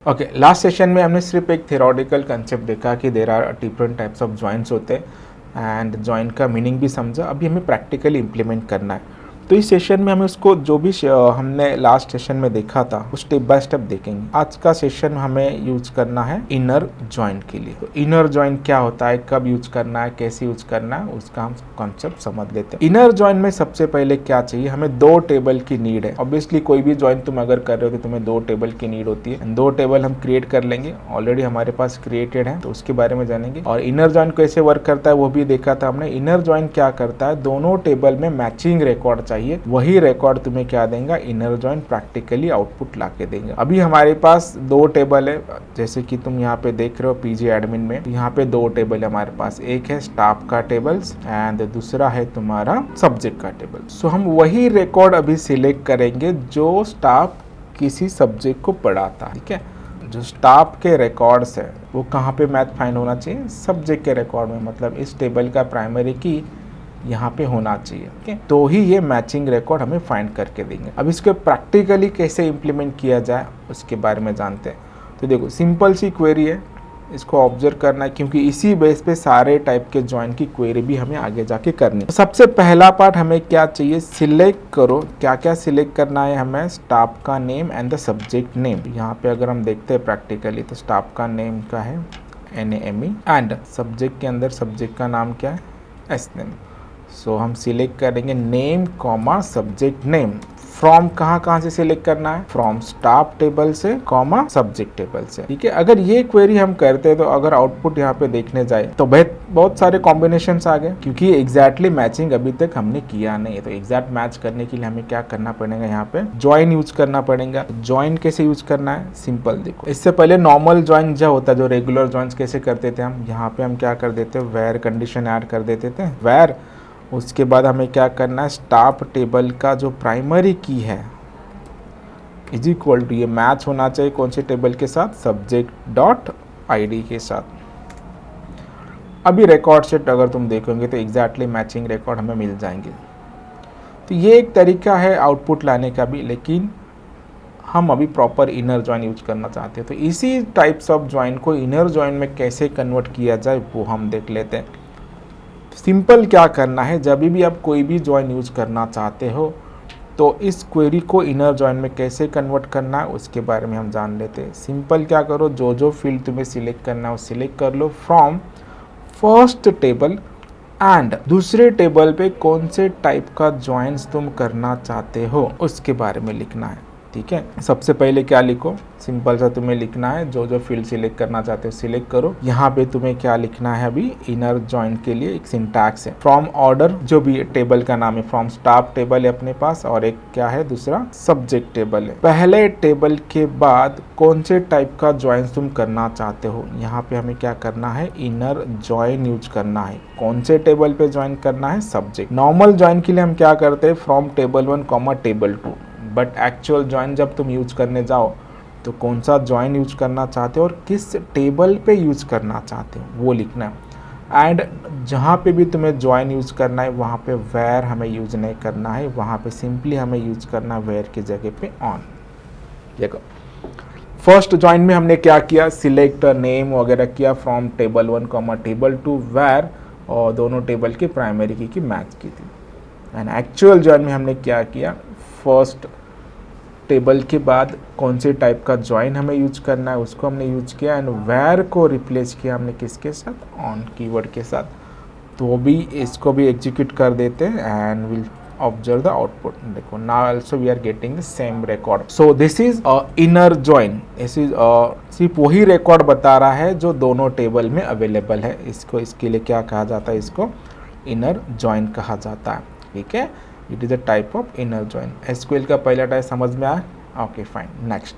Okay, last session में हमने सिर्फ एक थ्योरेटिकल कंसेप्ट देखा कि there are different types of joints होते हैं एंड जॉइंट का मीनिंग भी समझा। अभी हमें प्रैक्टिकली इम्प्लीमेंट करना है। तो इस सेशन में हमें उसको जो भी हमने लास्ट सेशन में देखा था वो स्टेप बाय स्टेप देखेंगे। आज का सेशन हमें यूज करना है इनर जॉइंट के लिए। तो इनर जॉइंट क्या होता है, कब यूज करना है, कैसे यूज करना है, उसका हम कॉन्सेप्ट समझ लेते हैं। इनर जॉइंट में सबसे पहले क्या चाहिए, हमें दो टेबल की नीड है। ऑब्वियसली कोई भी जॉइंट तुम अगर कर रहे हो तो तुम्हें दो टेबल की नीड होती है। दो टेबल हम क्रिएट कर लेंगे, ऑलरेडी हमारे पास क्रिएटेड है, तो उसके बारे में जानेंगे। और इनर जॉइंट कैसे वर्क करता है वो भी देखा था हमने। इनर जॉइंट क्या करता है, दोनों टेबल में मैचिंग रिकॉर्ड चाहिए, वही रिकॉर्ड तुम्हें क्या देगा, इनर जॉइंट प्रैक्टिकली आउटपुट ला के देंगे। अभी हमारे पास दो टेबल है, जैसे कि तुम यहाँ पे देख रहे हो पीजी एडमिन में। यहाँ पे दो टेबल है हमारे पास, एक है स्टाफ का टेबल्स एंड दूसरा है तुम्हारा सब्जेक्ट का टेबल। सो हम वही रिकॉर्ड अभी सिलेक्ट करेंगे जो स्टाफ किसी सब्जेक्ट को पढ़ाता। ठीक है, जो स्टाफ के रिकॉर्ड्स है वो कहाँ पे मैच फाइंड होना चाहिए, सब्जेक्ट के रिकॉर्ड में, मतलब इस टेबल का प्राइमरी की यहाँ पे होना चाहिए। ओके, तो ही ये मैचिंग रिकॉर्ड हमें फाइंड करके देंगे। अब इसको प्रैक्टिकली कैसे इम्प्लीमेंट किया जाए उसके बारे में जानते हैं। तो देखो, सिंपल सी क्वेरी है, इसको ऑब्जर्व करना है क्योंकि इसी बेस पे सारे टाइप के जॉइंट की क्वेरी भी हमें आगे जाके करनी है। तो सबसे पहला पार्ट हमें क्या चाहिए, सिलेक्ट करो। क्या क्या सिलेक्ट करना है हमें, स्टाफ का name and the subject name. यहाँ पे अगर हम देखते हैं प्रैक्टिकली तो स्टाफ का नेम का है NAME एंड सब्जेक्ट के अंदर सब्जेक्ट का नाम क्या है, SNAME। सो हम सिलेक्ट करेंगे name comma subject name. From कहाँ से सिलेक्ट करना है, फ्रॉम स्टाफ टेबल से कॉमा सब्जेक्ट टेबल से। ठीक है, अगर ये क्वेरी हम करते हैं तो अगर आउटपुट यहाँ पे देखने जाए तो बहुत सारे कॉम्बिनेशंस आ गए, क्योंकि एग्जैक्टली मैचिंग अभी तक हमने किया नहीं है। तो एग्जैक्ट मैच करने के लिए हमें क्या करना पड़ेगा, यहाँ पे ज्वाइन यूज करना पड़ेगा। ज्वाइन कैसे यूज करना है, सिंपल देखो। इससे पहले नॉर्मल ज्वाइन जो होता है, जो रेगुलर ज्वाइन कैसे करते थे हम, यहाँ पे हम क्या कर देते, वेयर कंडीशन ऐड कर देते थे, वेयर। उसके बाद हमें क्या करना है, स्टाफ टेबल का जो प्राइमरी की है इज इक्वल टू, ये मैच होना चाहिए कौन से टेबल के साथ, subject.id के साथ। अभी रिकॉर्ड सेट अगर तुम देखोगे तो एग्जैक्टली मैचिंग रिकॉर्ड हमें मिल जाएंगे। तो ये एक तरीका है आउटपुट लाने का भी, लेकिन हम अभी प्रॉपर इनर जॉइन यूज करना चाहते हैं। तो इसी टाइप्स ऑफ जॉइन को इनर जॉइन में कैसे कन्वर्ट किया जाए वो हम देख लेते हैं। सिंपल क्या करना है, जब भी आप कोई भी जॉइन यूज करना चाहते हो तो इस क्वेरी को इनर जॉइन में कैसे कन्वर्ट करना है उसके बारे में हम जान लेते हैं। सिंपल क्या करो, जो फील्ड तुम्हें सिलेक्ट करना है वो सिलेक्ट कर लो फ्रॉम फर्स्ट टेबल एंड दूसरे टेबल पे कौन से टाइप का जॉइंट्स तुम करना चाहते हो उसके बारे में लिखना है। ठीक है, सबसे पहले क्या लिखो, सिंपल सा तुम्हें लिखना है, जो फील्ड सिलेक्ट करना चाहते हो सिलेक्ट करो। यहाँ पे तुम्हें क्या लिखना है, अभी इनर जॉइंट के लिए एक सिंटैक्स है, फ्रॉम ऑर्डर, जो भी टेबल का नाम है, फ्रॉम स्टाफ टेबल है अपने पास, और एक क्या है दूसरा सब्जेक्ट टेबल है। पहले टेबल के बाद कौन से टाइप का ज्वाइंट तुम करना चाहते हो, यहाँ पे हमें क्या करना है, इनर जॉइन यूज करना है। कौन से टेबल पे ज्वाइन करना है, सब्जेक्ट। नॉर्मल ज्वाइन के लिए हम क्या करते हैं, from table 1 comma table 2। But actual join जब तुम यूज करने जाओ तो कौन सा ज्वाइन यूज करना चाहते हो और किस टेबल पे यूज करना चाहते हो वो लिखना है। एंड जहाँ पे भी तुम्हें ज्वाइन यूज करना है वहाँ पे वेयर हमें यूज नहीं करना है, वहाँ पे सिंपली हमें यूज करना है वेयर की जगह पे ऑन। देखो, फर्स्ट ज्वाइन में हमने क्या किया, सिलेक्ट नेम वगैरह किया from table 1 comma table 2 where, और दोनों टेबल की प्राइमरी की मैच की थी। एंड एक्चुअल ज्वाइन में हमने क्या किया, फर्स्ट टेबल के बाद कौन से टाइप का ज्वाइन हमें यूज करना है उसको हमने यूज किया, एंड वेयर को रिप्लेस किया हमने किसके साथ, ऑन कीवर्ड के साथ। तो भी इसको भी एग्जीक्यूट कर देते हैं and will observe the output. देखो, now also we are getting the same record. So this is inner join. इस इज सिर्फ वही रिकॉर्ड बता रहा है जो दोनों टेबल में अवेलेबल है। इसके लिए क्या कहा जाता है, इसको इनर ज्वाइन कहा जाता है। ठीक है, it is a type of inner join. SQL का पहला टाइप समझ में आया, ओके फाइन, नेक्स्ट।